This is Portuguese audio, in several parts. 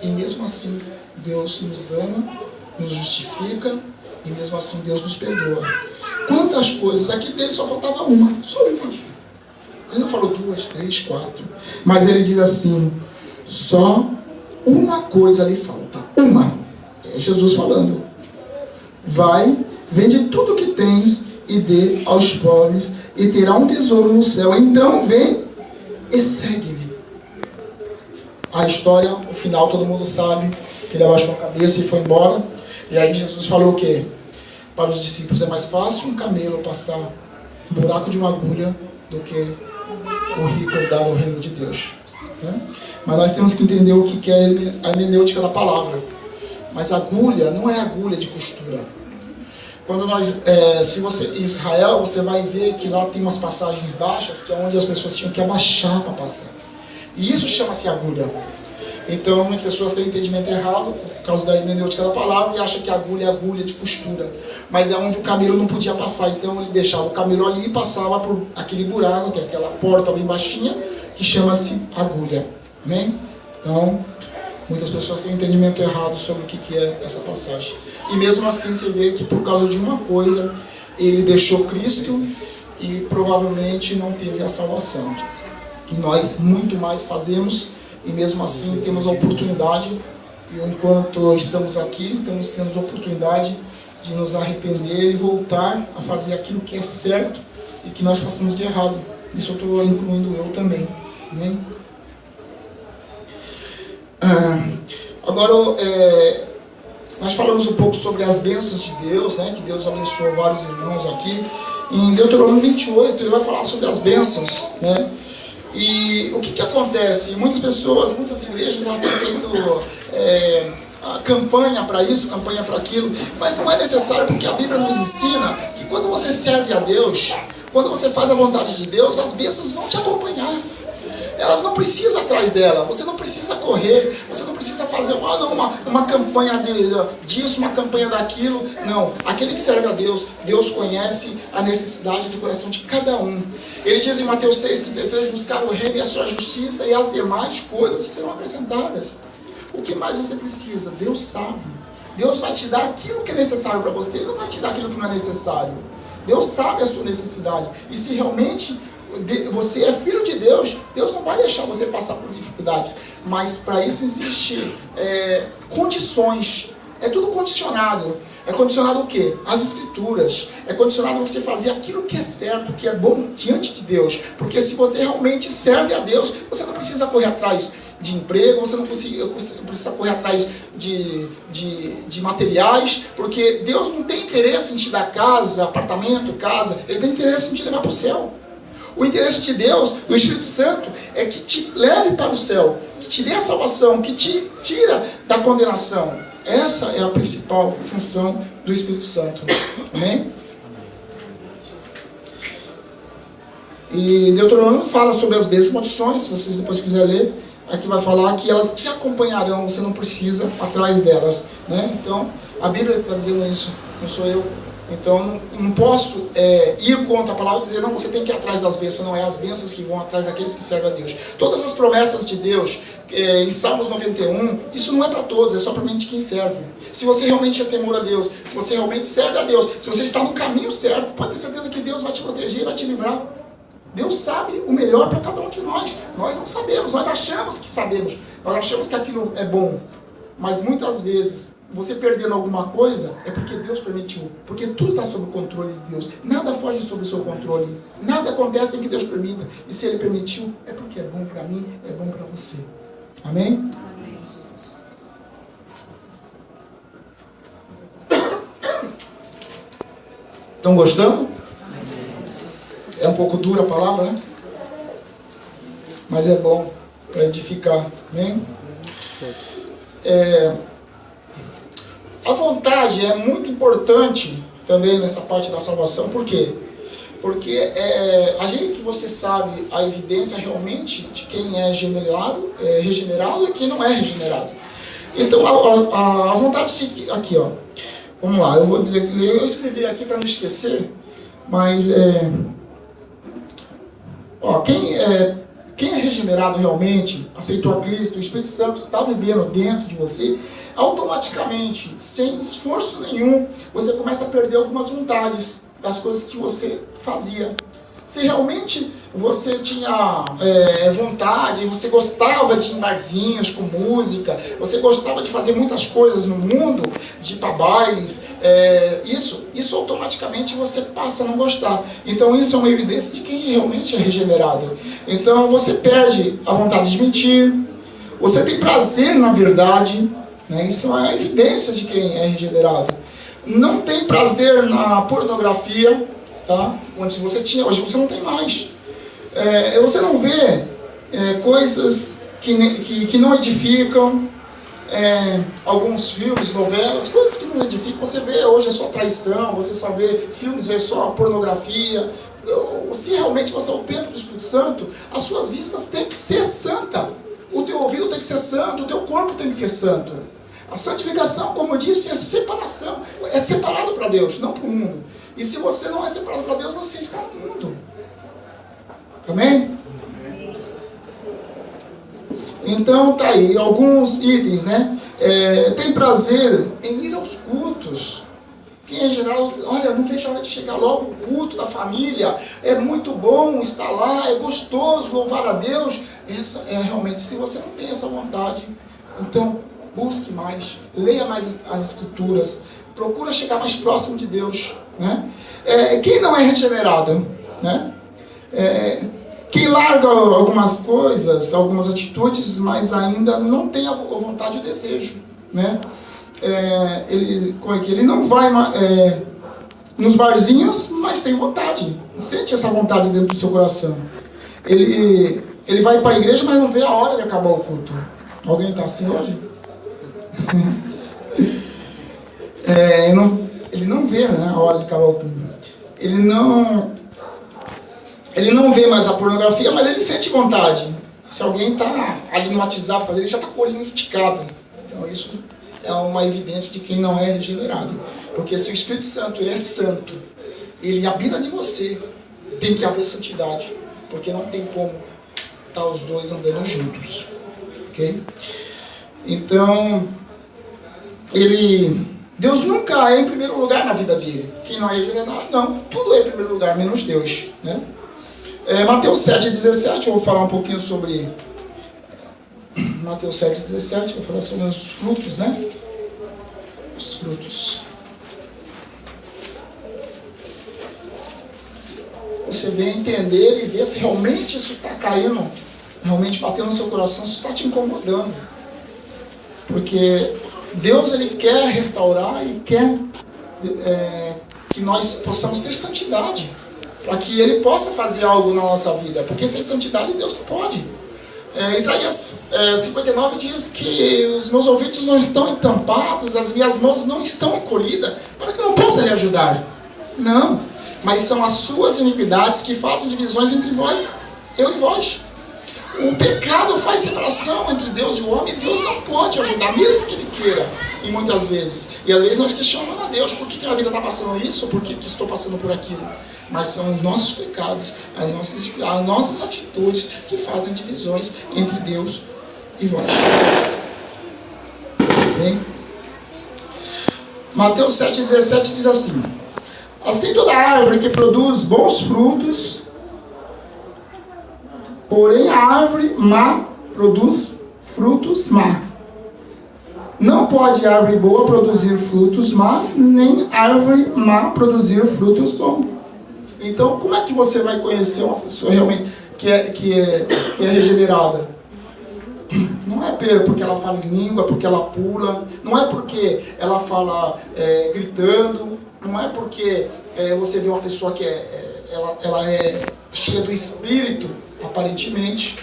e mesmo assim Deus nos ama, nos justifica, e mesmo assim Deus nos perdoa. Quantas coisas, aqui dele só faltava uma, só uma. Ele não falou 2, 3, 4, mas ele diz assim, só uma coisa lhe falta, uma. É Jesus falando. Vai, vende tudo que tens e dê aos pobres, e terá um tesouro no céu. Então vem e segue-me. A história, o final todo mundo sabe, que ele abaixou a cabeça e foi embora. E aí Jesus falou o quê? Para os discípulos é mais fácil um camelo passar no buraco de uma agulha do que o rico herdar o reino de Deus. Né? Mas nós temos que entender o que é a hermenêutica da palavra. Mas agulha não é agulha de costura. Quando nós, se você em Israel, você vai ver que lá tem umas passagens baixas, que é onde as pessoas tinham que abaixar para passar. E isso chama-se agulha. Então, muitas pessoas têm entendimento errado por causa da hermenêutica da palavra e acham que agulha é agulha de costura. Mas é onde o camelo não podia passar. Então, ele deixava o camelo ali e passava por aquele buraco, que é aquela porta bem baixinha, que chama-se agulha. Amém? Então, muitas pessoas têm entendimento errado sobre o que é essa passagem. E mesmo assim, você vê que por causa de uma coisa, ele deixou Cristo e provavelmente não teve a salvação. E nós muito mais fazemos, e mesmo assim temos a oportunidade, e enquanto estamos aqui, temos a oportunidade de nos arrepender e voltar a fazer aquilo que é certo e que nós façamos de errado. Isso eu estou incluindo eu também. Amém? Agora, nós falamos um pouco sobre as bênçãos de Deus, né? Que Deus abençoou vários irmãos aqui. Em Deuteronômio 28, ele vai falar sobre as bênçãos, né? E o que acontece? Muitas pessoas, muitas igrejas, elas têm feito campanha para isso, campanha para aquilo, mas não é necessário, porque a Bíblia nos ensina que quando você serve a Deus, quando você faz a vontade de Deus, as bênçãos vão te acompanhar. Elas não precisam atrás dela, você não precisa correr, você não precisa fazer uma campanha disso, uma campanha daquilo. Não, aquele que serve a Deus, Deus conhece a necessidade do coração de cada um. Ele diz em Mateus 6,33, buscar o reino e a sua justiça, e as demais coisas serão acrescentadas. O que mais você precisa? Deus sabe. Deus vai te dar aquilo que é necessário para você, Ele não vai te dar aquilo que não é necessário. Deus sabe a sua necessidade, e se realmente você é filho de Deus, Deus não vai deixar você passar por dificuldades, mas para isso existem condições. É tudo condicionado. É condicionado o quê? As escrituras. É condicionado a você fazer aquilo que é certo, que é bom diante de Deus. Porque se você realmente serve a Deus, você não precisa correr atrás de emprego, você não precisa correr atrás de materiais, porque Deus não tem interesse em te dar casa, apartamento, casa. Ele tem interesse em te levar para o céu. O interesse de Deus, do Espírito Santo, é que te leve para o céu, que te dê a salvação, que te tira da condenação. Essa é a principal função do Espírito Santo. Amém? E Deuteronômio fala sobre as bênçãos e maldições, se vocês depois quiserem ler, aqui vai falar que elas te acompanharão, você não precisa atrás delas. Né? Então, a Bíblia está dizendo isso, não sou eu. Então, não posso ir contra a palavra e dizer, não, você tem que ir atrás das bênçãos. Não, é as bênçãos que vão atrás daqueles que servem a Deus. Todas as promessas de Deus, em Salmos 91, isso não é para todos, é só para quem serve. Se você realmente é temor a Deus, se você realmente serve a Deus, se você está no caminho certo, pode ter certeza que Deus vai te proteger e vai te livrar. Deus sabe o melhor para cada um de nós. Nós não sabemos, nós achamos que sabemos, nós achamos que aquilo é bom. Mas muitas vezes, você perdendo alguma coisa, é porque Deus permitiu. Porque tudo está sob o controle de Deus. Nada foge sob o seu controle. Nada acontece sem que Deus permita. E se Ele permitiu, é porque é bom para mim, é bom para você. Amém? Estão gostando? É um pouco dura a palavra, né? Mas é bom para edificar. Amém? A vontade é muito importante também nessa parte da salvação. Por quê? Porque a gente que você sabe a evidência realmente de quem é regenerado e quem não é regenerado. Então a vontade de... Aqui, ó. Vamos lá, eu vou dizer... Eu escrevi aqui para não esquecer, mas... Quem é regenerado realmente, aceitou a Cristo, o Espírito Santo está vivendo dentro de você, automaticamente, sem esforço nenhum, você começa a perder algumas vontades das coisas que você fazia. Se realmente você tinha vontade, você gostava de ir em barzinhos com música, você gostava de fazer muitas coisas no mundo, de ir para bailes, isso automaticamente você passa a não gostar. Então isso é uma evidência de quem realmente é regenerado. Então você perde a vontade de mentir, você tem prazer na verdade, né? Isso é a evidência de quem é regenerado. Não tem prazer na pornografia, tá? Antes você tinha, hoje você não tem mais. Você não vê coisas que não edificam, alguns filmes, novelas, coisas que não edificam. Você vê hoje é só traição, você só vê filmes, vê só pornografia. Se realmente você é o templo do Espírito Santo, as suas vistas têm que ser santa. O teu ouvido tem que ser santo, o teu corpo tem que ser santo. A santificação, como eu disse, é separação. É separado para Deus, não para o mundo. E se você não é separado para Deus, você está no mundo. Amém? Então tá aí, alguns itens, né? Tem prazer em ir aos cultos. Quem é geral, olha, não vejo a hora de chegar logo o culto da família. É muito bom estar lá, é gostoso louvar a Deus. Essa é realmente, se você não tem essa vontade, então busque mais, leia mais as Escrituras, procura chegar mais próximo de Deus, né? Quem não é regenerado, né? Quem larga algumas coisas, algumas atitudes, mas ainda não tem a vontade e o desejo, né? Ele não vai nos barzinhos, mas tem vontade, sente essa vontade dentro do seu coração. Ele vai para a igreja, mas não vê a hora de acabar o culto. Alguém está assim hoje? Ele não vê, né, a hora de acabar o culto. Ele não vê mais a pornografia, mas ele sente vontade. Se alguém está ali no WhatsApp, ele já está com o olhinho esticado. Então isso é uma evidência de quem não é regenerado. Porque se o Espírito Santo ele é santo, ele habita em você, tem que haver santidade. Porque não tem como estar os dois andando juntos. Ok? Então, Deus nunca é em primeiro lugar na vida dele. Quem não é regenerado, não. Tudo é em primeiro lugar, menos Deus, né? Mateus 7,17, eu vou falar um pouquinho sobre Mateus 7,17, vou falar sobre os frutos, né? Os frutos. Você vem entender e ver se realmente isso está caindo, realmente batendo no seu coração, se isso está te incomodando. Porque Deus ele quer restaurar e quer que nós possamos ter santidade, para que Ele possa fazer algo na nossa vida, porque sem santidade Deus não pode. Isaías 59 diz que os meus ouvidos não estão entampados, as minhas mãos não estão encolhidas, para que eu não possa lhe ajudar. Não, mas são as suas iniquidades que fazem divisões entre vós, eu e vós. O pecado faz separação entre Deus e o homem, e Deus não pode ajudar, mesmo que Ele queira, e muitas vezes. E às vezes nós questionamos a Deus, por que a vida está passando isso, por que estou passando por aquilo? Mas são os nossos pecados, as nossas atitudes que fazem divisões entre Deus e vós. Bem? Mateus 7,17 diz assim: assim toda árvore que produz bons frutos, porém a árvore má produz frutos má. Não pode árvore boa produzir frutos más, nem árvore má produzir frutos bons. Então, como é que você vai conhecer uma pessoa realmente que é regenerada? Não é porque ela fala em língua, porque ela pula, não é porque ela fala gritando, não é porque você vê uma pessoa que ela é cheia do Espírito, aparentemente,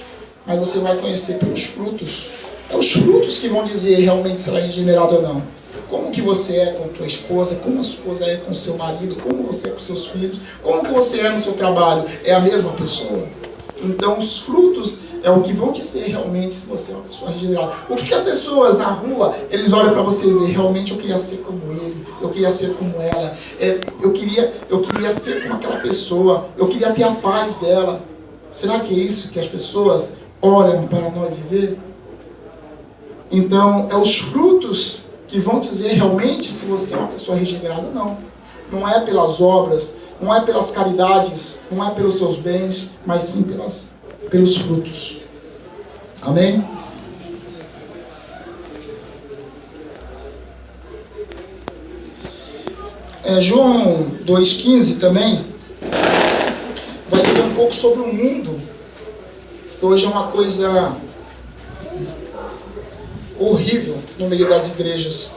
mas você vai conhecer pelos frutos. É os frutos que vão dizer realmente se ela é regenerada ou não. Como que você é com tua esposa, como a sua esposa é com seu marido, como você é com seus filhos, como que você é no seu trabalho, é a mesma pessoa? Então os frutos é o que vão dizer realmente se você é uma pessoa regenerada. O que as pessoas na rua, eles olham para você e veem, realmente eu queria ser como ele, eu queria ser como ela, eu queria ser como aquela pessoa, eu queria ter a paz dela. Será que é isso que as pessoas olham para nós viver? Então, é os frutos que vão dizer realmente se você é uma pessoa regenerada ou não. Não é pelas obras, não é pelas caridades, não é pelos seus bens, mas sim pelos frutos. Amém? João 2,15 também vai dizer um pouco sobre o mundo. Hoje é uma coisa horrível no meio das igrejas.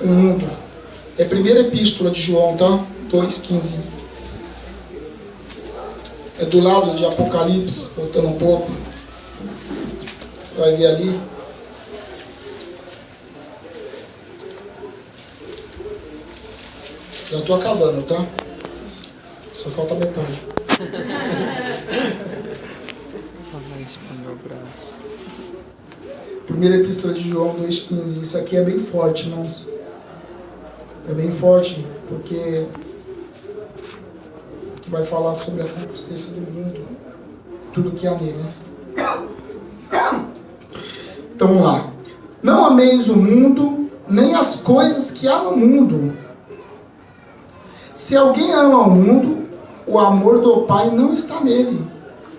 O mundo. É a primeira epístola de João, tá? 2,15. É do lado de Apocalipse, voltando um pouco. Você vai ver ali. Já estou acabando, tá? Só falta metade. Fala isso pro meu braço. Primeira epístola de João 2,15. Isso aqui é bem forte, irmãos. É bem forte, porque que vai falar sobre a concupiscência do mundo, tudo que há nele. Então vamos lá. Não ameis o mundo, nem as coisas que há no mundo. Se alguém ama o mundo, o amor do Pai não está nele.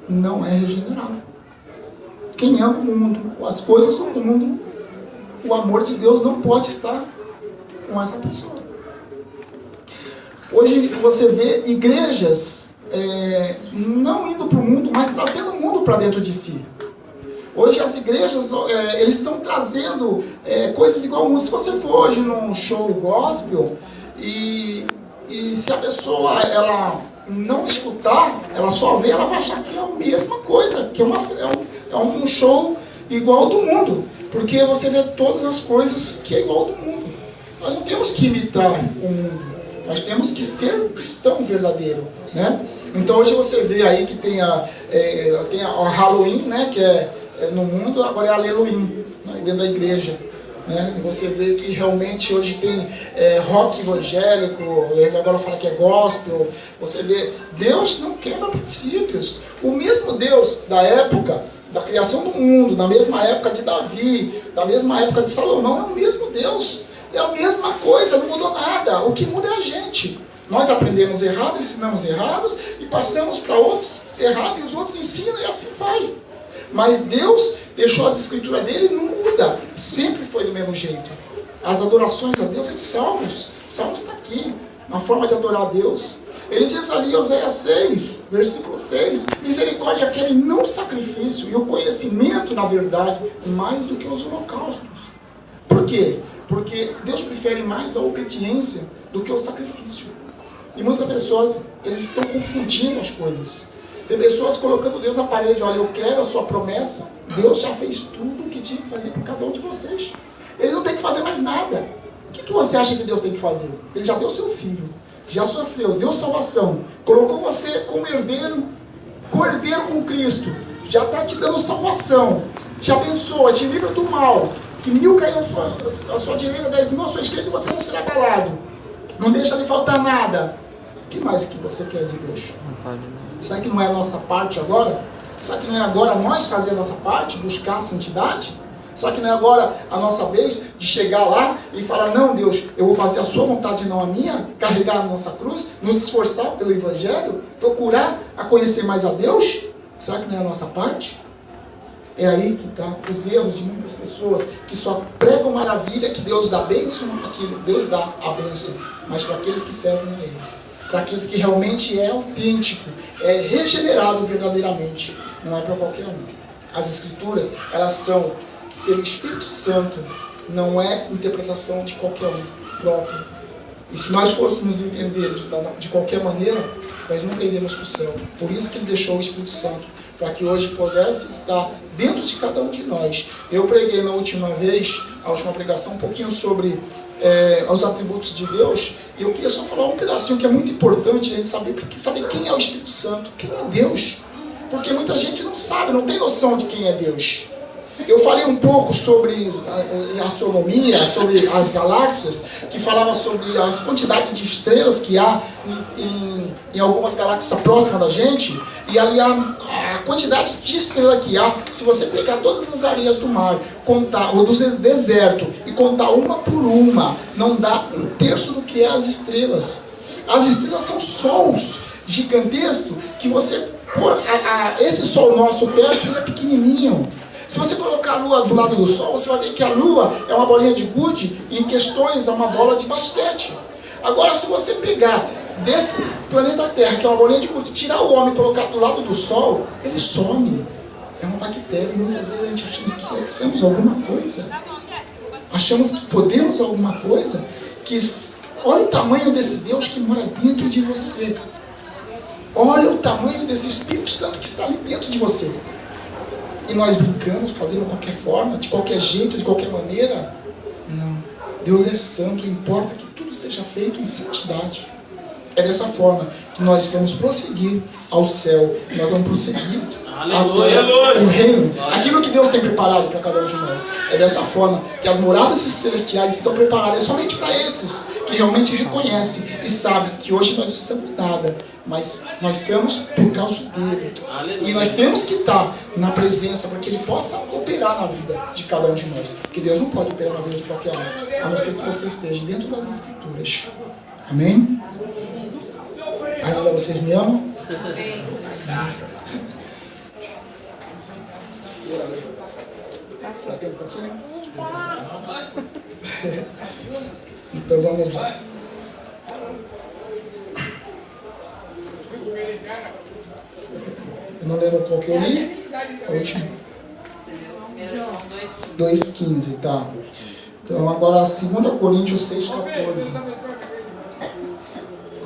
Não é regenerado. Quem ama o mundo, as coisas do mundo, o amor de Deus não pode estar com essa pessoa. Hoje você vê igrejas não indo para o mundo, mas trazendo o mundo para dentro de si. Hoje as igrejas, eles estão trazendo coisas igual ao mundo. Se você for hoje num show gospel e se a pessoa ela não escutar, ela só vê, ela vai achar que é a mesma coisa, que é um show igual ao do mundo, porque você vê todas as coisas que é igual ao do mundo. Nós não temos que imitar o mundo, nós temos que ser um cristão verdadeiro, né? Então hoje você vê aí que tem a Halloween, né, que é no mundo, agora é Aleluim, né, dentro da igreja. Né? Você vê que realmente hoje tem rock evangélico, agora fala que é gospel. Você vê, Deus não quebra princípios. O mesmo Deus da época da criação do mundo, da mesma época de Davi, da mesma época de Salomão, é o mesmo Deus. É a mesma coisa, não mudou nada. O que muda é a gente. Nós aprendemos errado, ensinamos errados e passamos para outros errado, e os outros ensinam e assim vai. Mas Deus deixou as escrituras dele e não muda. Sempre foi do mesmo jeito. As adorações a Deus, Salmos está aqui, na forma de adorar a Deus. Ele diz ali em Oséias 6, versículo 6, misericórdia quer e não sacrifício, e o conhecimento na verdade, mais do que os holocaustos. Por quê? Porque Deus prefere mais a obediência do que o sacrifício. E muitas pessoas, eles estão confundindo as coisas. Tem pessoas colocando Deus na parede. Olha, eu quero a sua promessa. Deus já fez tudo o que tinha que fazer por cada um de vocês. Ele não tem que fazer mais nada. O que você acha que Deus tem que fazer? Ele já deu seu filho, já sofreu, deu salvação, colocou você como herdeiro, co-herdeiro com Cristo, já está te dando salvação, te abençoa, te livra do mal, que 1000 cairão à sua direita, 10.000 à sua esquerda, e você não será abalado, não deixa lhe faltar nada. O que mais que você quer de Deus? Será que não é a nossa parte agora? Será que não é agora nós fazer a nossa parte, buscar a santidade? Será que não é agora a nossa vez de chegar lá e falar, não, Deus, eu vou fazer a sua vontade e não a minha, carregar a nossa cruz, nos esforçar pelo Evangelho, procurar a conhecer mais a Deus? Será que não é a nossa parte? É aí que estão os erros de muitas pessoas, que só pregam maravilha, que Deus dá bênção, aquilo, Deus dá a bênção, mas para aqueles que servem a Ele, para aqueles que realmente é autêntico, é regenerado verdadeiramente, não é para qualquer um. As Escrituras, elas são pelo Espírito Santo, não é interpretação de qualquer um próprio. E se nós fôssemos entender de qualquer maneira, nós nunca iríamos para o céu. Por isso que Ele deixou o Espírito Santo, para que hoje pudesse estar dentro de cada um de nós. Eu preguei na última vez, a última pregação, um pouquinho sobre os atributos de Deus, e eu queria só falar um pedacinho que é muito importante a gente saber quem é o Espírito Santo, quem é Deus. Porque muita gente não sabe, não tem noção de quem é Deus. Eu falei um pouco sobre astronomia, sobre as galáxias, que falava sobre a quantidade de estrelas que há em algumas galáxias próximas da gente, e ali a quantidade de estrela que há, se você pegar todas as areias do mar, contar, ou do deserto, e contar uma por uma, não dá um terço do que é as estrelas. As estrelas são sols gigantescos que você pôr esse sol nosso perto, ele é pequenininho. Se você colocar a lua do lado do sol, você vai ver que a lua é uma bolinha de gude e em questões é uma bola de basquete. Agora, se você pegar desse planeta Terra, que é uma bolinha de gude, tirar o homem e colocar do lado do sol, ele some. É uma bactéria e muitas vezes a gente acha que somos alguma coisa. Achamos que podemos alguma coisa. Olha o tamanho desse Deus que mora dentro de você. Olha o tamanho desse Espírito Santo que está ali dentro de você. E nós brincamos, fazemos de qualquer forma, de qualquer jeito, de qualquer maneira. Não. Deus é santo, importa que tudo seja feito em santidade. É dessa forma que nós vamos prosseguir ao céu. Nós vamos prosseguir até o reino. Aquilo que Deus tem preparado para cada um de nós. É dessa forma que as moradas celestiais estão preparadas somente para esses que realmente reconhecem e sabem que hoje nós não somos nada, mas nós somos por causa dele. E nós temos que estar na presença para que ele possa operar na vida de cada um de nós. Porque Deus não pode operar na vida de qualquer um, a não ser que você esteja dentro das Escrituras. Amém? Ainda vocês me amam? Dá tempo para aqui? Então vamos lá. Eu não lembro qual que eu li. A última. 2,15, tá. Então agora 2 Coríntios 6,14.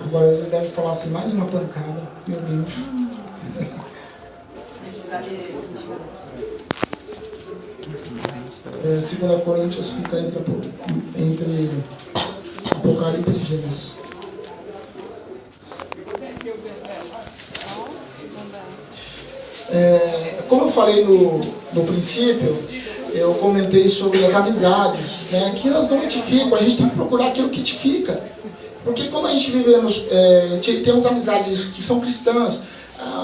Agora ele deve falar assim, mais uma pancada. Meu Deus. 2 Coríntios fica entre Apocalipse e Gênesis. Como eu falei no princípio, eu comentei sobre as amizades, né, que elas não edificam. A gente tem que procurar aquilo que edifica. Porque quando a gente temos amizades que são cristãs,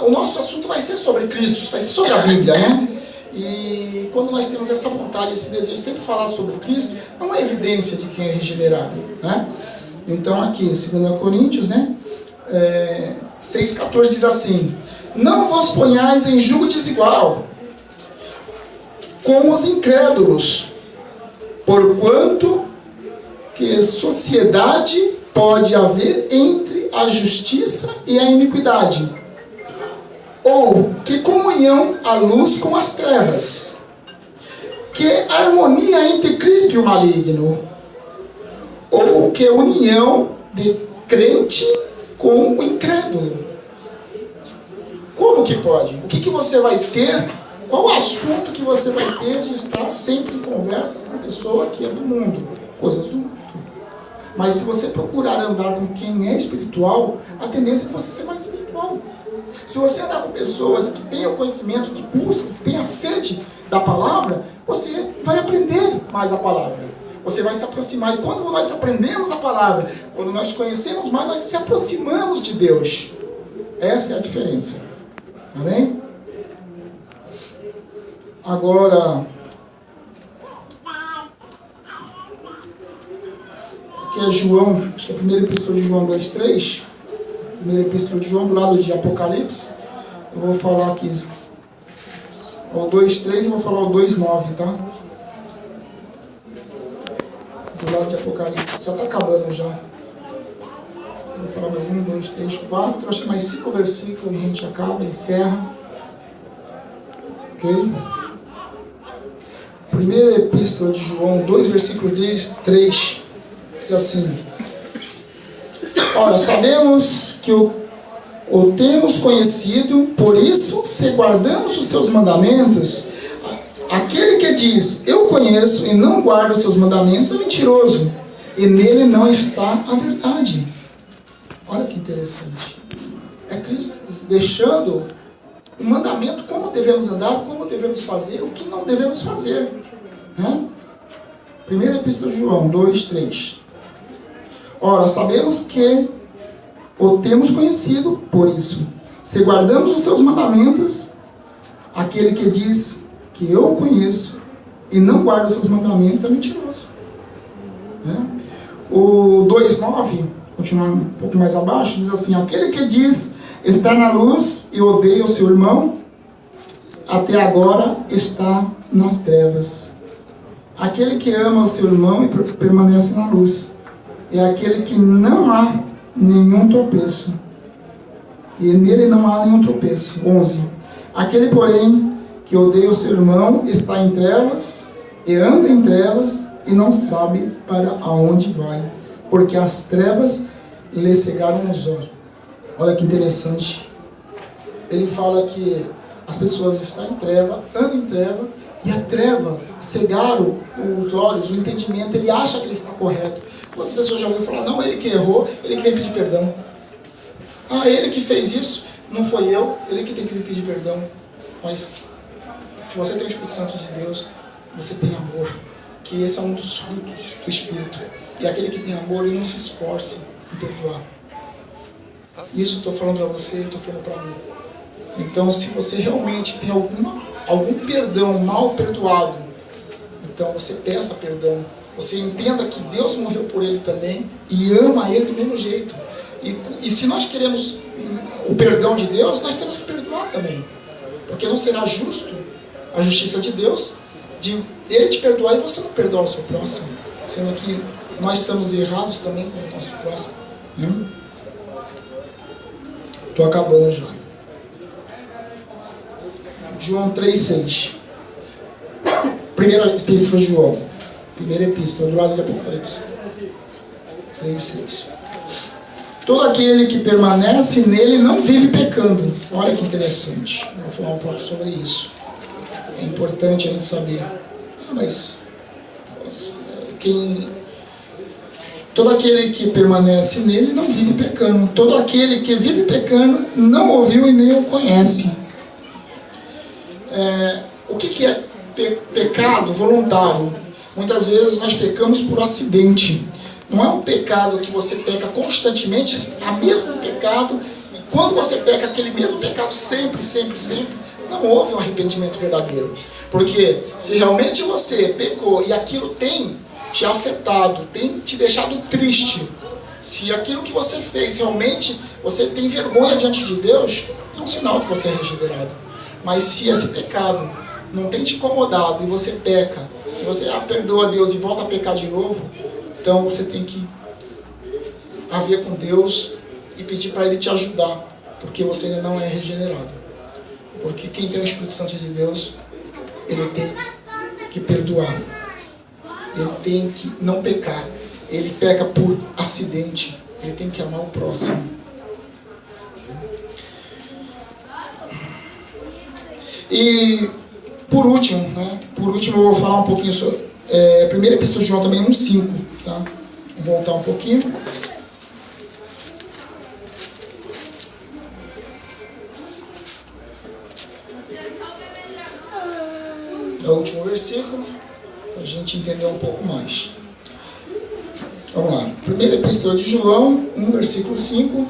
o nosso assunto vai ser sobre Cristo, vai ser sobre a Bíblia, né? E quando nós temos essa vontade, esse desejo de sempre falar sobre Cristo, não é evidência de quem é regenerado, né? Então aqui, 2 Coríntios, né? 6,14 diz assim: não vos ponhais em jugo desigual com os incrédulos, porquanto que sociedade pode haver entre a justiça e a iniquidade? Ou que comunhão a luz com as trevas? Que harmonia entre Cristo e o maligno? Ou que união de crente com o incrédulo? Como que pode? O que você vai ter? Qual o assunto que você vai ter de estar sempre em conversa com a pessoa que é do mundo? Coisas do mundo. Mas se você procurar andar com quem é espiritual, a tendência é de você ser mais espiritual. Se você andar com pessoas que têm o conhecimento, que buscam, que têm a sede da palavra, você vai aprender mais a palavra. Você vai se aproximar. E quando nós aprendemos a palavra, quando nós conhecemos mais, nós se aproximamos de Deus. Essa é a diferença. Amém? Agora, aqui é João, acho que é a primeira epístola de João 2,3. Primeira epístola de João, do lado de Apocalipse. Eu vou falar aqui o 2,3 e vou falar o 2,9, tá? Do lado de Apocalipse. Já está acabando já. Vou falar mais 1, 2, 3, 4. Eu acho que mais 5 versículos a gente acaba, encerra. Ok? Primeira epístola de João, 2 versículos 3. Diz assim: ora, sabemos que o temos conhecido, por isso, se guardamos os seus mandamentos, aquele que diz, eu conheço e não guarda os seus mandamentos, é mentiroso, e nele não está a verdade. Olha que interessante. É Cristo deixando o mandamento, como devemos andar, como devemos fazer, o que não devemos fazer. Né? Primeira Epístola de João 2:3. Ora, sabemos que o temos conhecido por isso. Se guardamos os seus mandamentos, aquele que diz que eu o conheço e não guarda os seus mandamentos é mentiroso. Né? O 2:9, continuando um pouco mais abaixo, diz assim: aquele que diz estar na luz e odeia o seu irmão, até agora está nas trevas. Aquele que ama o seu irmão e permanece na luz é aquele que não há nenhum tropeço. E nele não há nenhum tropeço. 11. Aquele, porém, que odeia o seu irmão está em trevas e anda em trevas e não sabe para aonde vai, porque as trevas lhe cegaram os olhos. Olha que interessante. Ele fala que as pessoas estão em treva, andam em treva, e a treva cegaram os olhos, o entendimento. Ele acha que ele está correto. Quantas pessoas já ouviram falar: não, ele que errou, ele que tem que pedir perdão. Ah, ele que fez isso, não foi eu, ele que tem que me pedir perdão. Mas se você tem o Espírito Santo de Deus, você tem amor, que esse é um dos frutos do Espírito. E aquele que tem amor, ele não se esforça em perdoar. Isso eu estou falando para você, eu estou falando para mim. Então, se você realmente tem algum perdão mal perdoado, então você peça perdão. Você entenda que Deus morreu por ele também e ama ele do mesmo jeito. E se nós queremos o perdão de Deus, nós temos que perdoar também. Porque não será justo a justiça de Deus de ele te perdoar e você não perdoar o seu próximo. Sendo que nós somos errados também com o nosso próximo. Estou acabando já. João 3:6. Primeira epístola de João. Primeira epístola, do lado de Apocalipse. 3:6. Todo aquele que permanece nele não vive pecando. Olha que interessante. Vou falar um pouco sobre isso. É importante a gente saber. Mas todo aquele que permanece nele não vive pecando. Todo aquele que vive pecando não ouviu e nem o conhece. O que é pecado voluntário? Muitas vezes nós pecamos por acidente. Não é um pecado que você peca constantemente, a mesmo pecado, e quando você peca aquele mesmo pecado sempre, não houve um arrependimento verdadeiro. Porque se realmente você pecou e aquilo tem te afetado, tem te deixado triste, se aquilo que você fez realmente você tem vergonha diante de Deus, é um sinal que você é regenerado. Mas se esse pecado não tem te incomodado e você peca, e você perdoa a Deus e volta a pecar de novo, então você tem que haver com Deus e pedir para Ele te ajudar, porque você ainda não é regenerado. Porque quem tem o Espírito Santo de Deus, ele tem que perdoar, ele tem que não pecar, ele peca por acidente, ele tem que amar o próximo. E por último, eu vou falar um pouquinho sobre primeira epístola de João também 1:5, tá? Vou voltar um pouquinho. É o último versículo, para a gente entender um pouco mais. Vamos lá. Primeira epístola de João 1, versículo 5.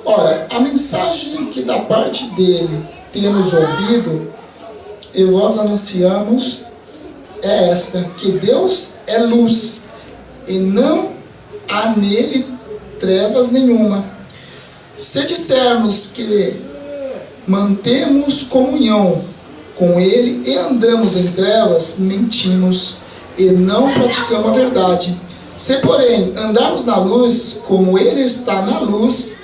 Ora, a mensagem que da parte dele temos ouvido e vós anunciamos é esta, que Deus é luz e não há nele trevas nenhuma. Se dissermos que mantemos comunhão com ele e andamos em trevas, mentimos e não praticamos a verdade. Se, porém, andarmos na luz, como ele está na luz,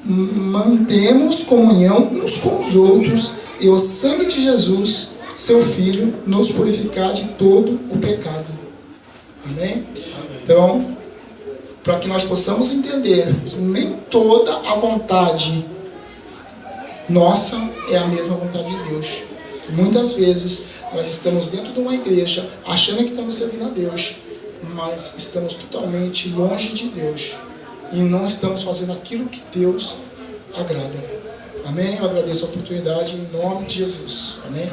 mantemos comunhão uns com os outros, e o sangue de Jesus, seu Filho, nos purificar de todo o pecado. Amém? Então, para que nós possamos entender que nem toda a vontade nossa é a mesma vontade de Deus. Muitas vezes nós estamos dentro de uma igreja achando que estamos servindo a Deus, mas estamos totalmente longe de Deus e não estamos fazendo aquilo que Deus agrada. Amém? Eu agradeço a oportunidade em nome de Jesus. Amém?